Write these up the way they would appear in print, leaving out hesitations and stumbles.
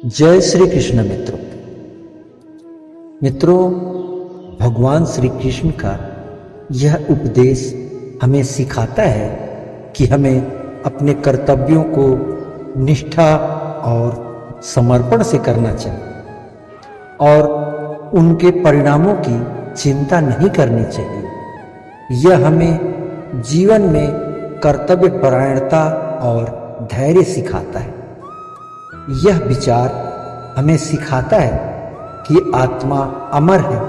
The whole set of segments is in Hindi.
जय श्री कृष्ण मित्रों। भगवान श्री कृष्ण का यह उपदेश हमें सिखाता है कि हमें अपने कर्तव्यों को निष्ठा और समर्पण से करना चाहिए और उनके परिणामों की चिंता नहीं करनी चाहिए। यह हमें जीवन में कर्तव्य परायणता और धैर्य सिखाता है। यह विचार हमें सिखाता है कि आत्मा अमर है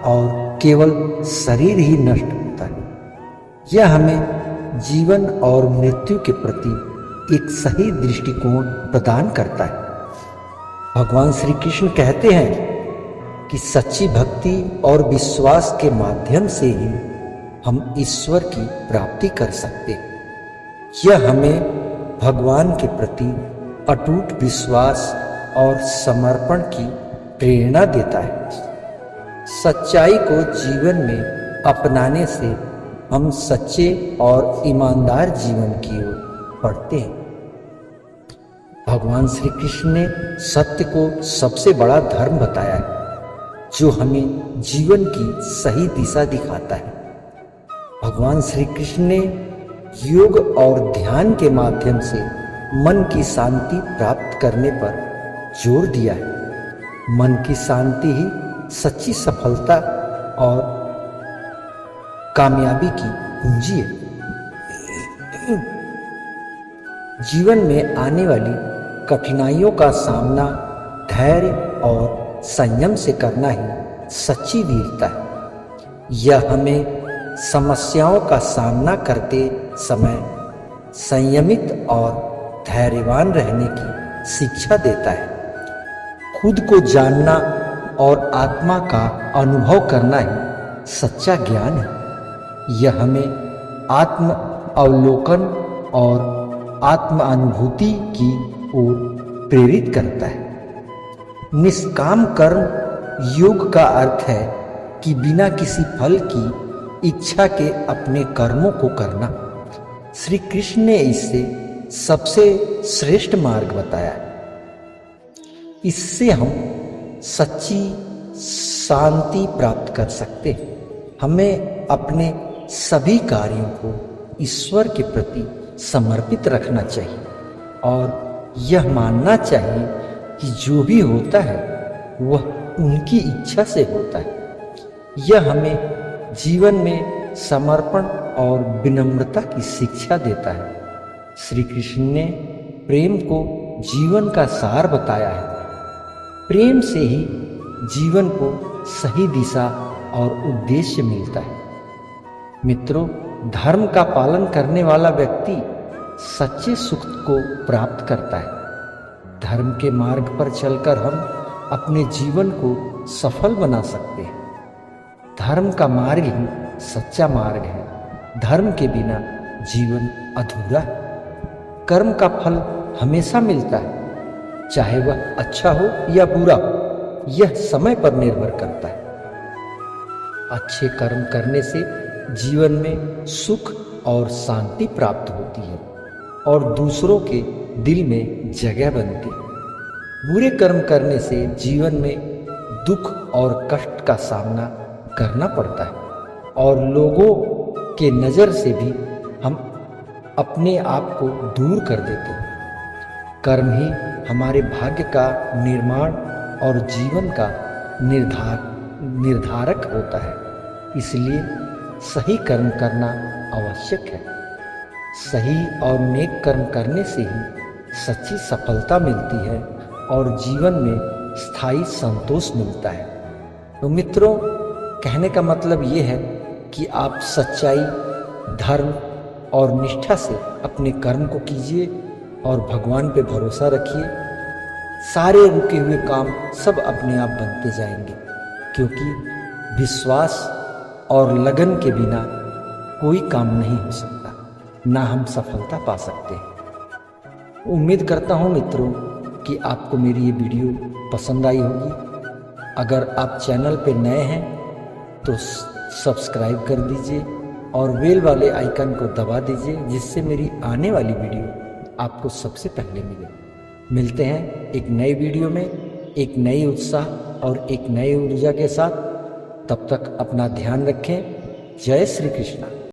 और केवल शरीर ही नष्ट होता है। यह हमें जीवन और मृत्यु के प्रति एक सही दृष्टिकोण प्रदान करता है। भगवान श्री कृष्ण कहते हैं कि सच्ची भक्ति और विश्वास के माध्यम से ही हम ईश्वर की प्राप्ति कर सकते हैं। यह हमें भगवान के प्रति अटूट विश्वास और समर्पण की प्रेरणा देता है। सच्चाई को जीवन में अपनाने से हम सच्चे और ईमानदार जीवन की ओर बढ़ते हैं। भगवान श्री कृष्ण ने सत्य को सबसे बड़ा धर्म बताया है, जो हमें जीवन की सही दिशा दिखाता है। भगवान श्री कृष्ण ने योग और ध्यान के माध्यम से मन की शांति प्राप्त करने पर जोर दिया है। मन की शांति ही सच्ची सफलता और कामयाबी की कुंजी है। जीवन में आने वाली कठिनाइयों का सामना धैर्य और संयम से करना ही सच्ची वीरता है। यह हमें समस्याओं का सामना करते समय संयमित और धैर्यवान रहने की शिक्षा देता है। खुद को जानना और आत्मा का अनुभव करना ही सच्चा ज्ञान है। यह हमें आत्म अवलोकन और आत्म अनुभूति की ओर प्रेरित करता है। निष्काम कर्म योग का अर्थ है कि बिना किसी फल की इच्छा के अपने कर्मों को करना। श्री कृष्ण ने इसे सबसे श्रेष्ठ मार्ग बताया है। इससे हम सच्ची शांति प्राप्त कर सकते हैं। हमें अपने सभी कार्यों को ईश्वर के प्रति समर्पित रखना चाहिए और यह मानना चाहिए कि जो भी होता है वह उनकी इच्छा से होता है। यह हमें जीवन में समर्पण और विनम्रता की शिक्षा देता है। श्री कृष्ण ने प्रेम को जीवन का सार बताया है। प्रेम से ही जीवन को सही दिशा और उद्देश्य मिलता है। मित्रों, धर्म का पालन करने वाला व्यक्ति सच्चे सुख को प्राप्त करता है। धर्म के मार्ग पर चलकर हम अपने जीवन को सफल बना सकते हैं। धर्म का मार्ग ही सच्चा मार्ग है। धर्म के बिना जीवन अधूरा है। कर्म का फल हमेशा मिलता है, चाहे वह अच्छा हो या बुरा हो। यह समय पर निर्भर करता है। अच्छे कर्म करने से जीवन में सुख और शांति प्राप्त होती है और दूसरों के दिल में जगह बनती है। बुरे कर्म करने से जीवन में दुख और कष्ट का सामना करना पड़ता है और लोगों के नज़र से भी हम अपने आप को दूर कर देते हैं। कर्म ही हमारे भाग्य का निर्माण और जीवन का निर्धारक होता है। इसलिए सही कर्म करना आवश्यक है। सही और नेक कर्म करने से ही सच्ची सफलता मिलती है और जीवन में स्थायी संतोष मिलता है। तो मित्रों, कहने का मतलब ये है कि आप सच्चाई, धर्म और निष्ठा से अपने कर्म को कीजिए और भगवान पे भरोसा रखिए। सारे रुके हुए काम सब अपने आप बनते जाएंगे, क्योंकि विश्वास और लगन के बिना कोई काम नहीं हो सकता, ना हम सफलता पा सकते हैं। उम्मीद करता हूँ मित्रों कि आपको मेरी ये वीडियो पसंद आई होगी। अगर आप चैनल पे नए हैं तो सब्सक्राइब कर दीजिए और बेल वाले आइकन को दबा दीजिए, जिससे मेरी आने वाली वीडियो आपको सबसे पहले मिले। मिलते हैं एक नई वीडियो में, एक नई उत्साह और एक नई ऊर्जा के साथ। तब तक अपना ध्यान रखें। जय श्री कृष्ण।